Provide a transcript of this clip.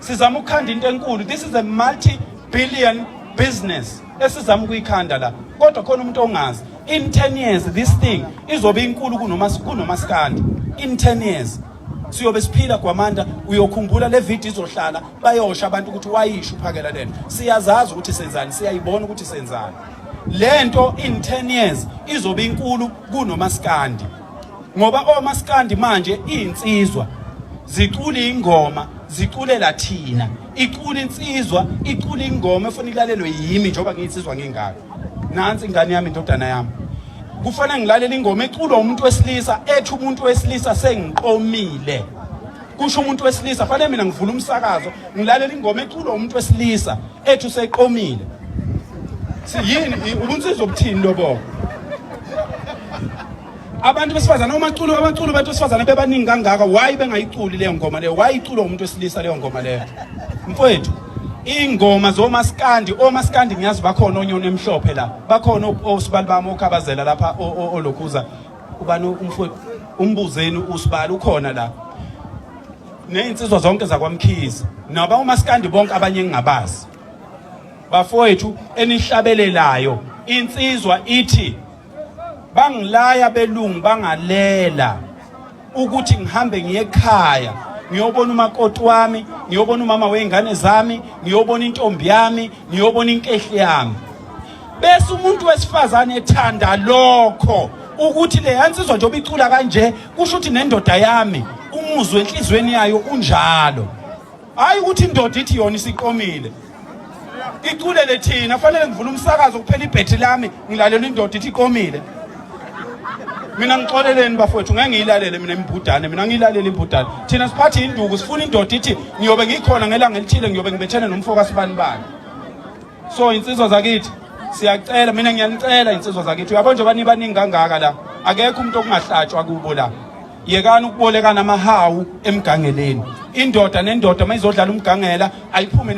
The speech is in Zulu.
Sizama ukukhanda into enkulu. This is a multi-billion business. Esizama ukuyikhanda la. Kodwa khona umuntu ongazi. In 10 years this thing izobe inkulu kunomaskandi. In 10 years. Siyobe siphila kwaManda uyokhumbula le video izohlala bayosha abantu ukuthi wayisho uphakela lena. Siyazazi ukuthi senzani, siyayibona ukuthi senzani. Lento in 10 years izobe inkulu kunomaskandi. Ngoba omaskandi manje insizwa zicula ingoma ziculela thina, icula insizwa icula ingoma efuna ilalelwe yimi njoba ngiyinsizwa ngingaka. Nansi ingane yami indodana yami kufanele ngilalela ingoma eculwa umuntu wesilisa ethi umuntu wesilisa sengiqomile. Kusho umuntu wesilisa fanele mina ngivula umsakazo ngilalela ingoma eculwa umuntu wesilisa ethi useqomile. Siyini ubunsizwa obuthini lobo? Abantu besifazana abaculi abantu besifazana bebaningi kangaka, why bengayiculi leyo ngoma leyo? Why iculwa umuntu wesilisa leyo ngoma leyo? Mfowethu, ingoma zomaskandi, omaskandi ngiyazi bakhona onyoni emhlophe la. Bakhona osibali bami okhabazela lapha olokhuza. Ubani umfowethu umbuzeni usibali ukhona la. Nezinsizwa zonke zakwaMkhize. Naba omaskandi bonke abanye ngingabazi. Bafowethu enihlabelelayo insizwa ithi bangilaya belungu bangalela ukuthi ngihambe ngiye ekhaya ngiyobona umakoti wami, ngiyobona umama weingane zami, ngiyobona intombi yami, ngiyobona inkehli yami. Bese umuntu wesifazane ethanda lokho ukuthi le yansizwa nje obicula kanje kusho ukuthi nendoda yami umuzwe enhlizweni yayo unjalo. Hayi ukuthi indoda ithi yona isiqomile. Iculele thina fanele ngivula umsakazo kuphela ibhetri lami ngilalela indoda ithi iqomile. Mina ngixoleleni bafowethu ngeke ngiyilalele mina Ngembundane, mina ngiyilalela Ngembundane. Thina siphathi induku sifuna indoda ithi ngiyobe ngikhona ngelanga elithile ngiyobe ngibethene nomfoka sibani bani. So insizwa zakithi siyacela, mina ngiyanicela insizwa zakithi, uyabona nje bani baningi kangaka la, akekho umuntu okungahlatshwa kubo la. Yekani ukubolekana amahawu emgangeleni. Indoda nendoda mayizodlala umgangela ayiphume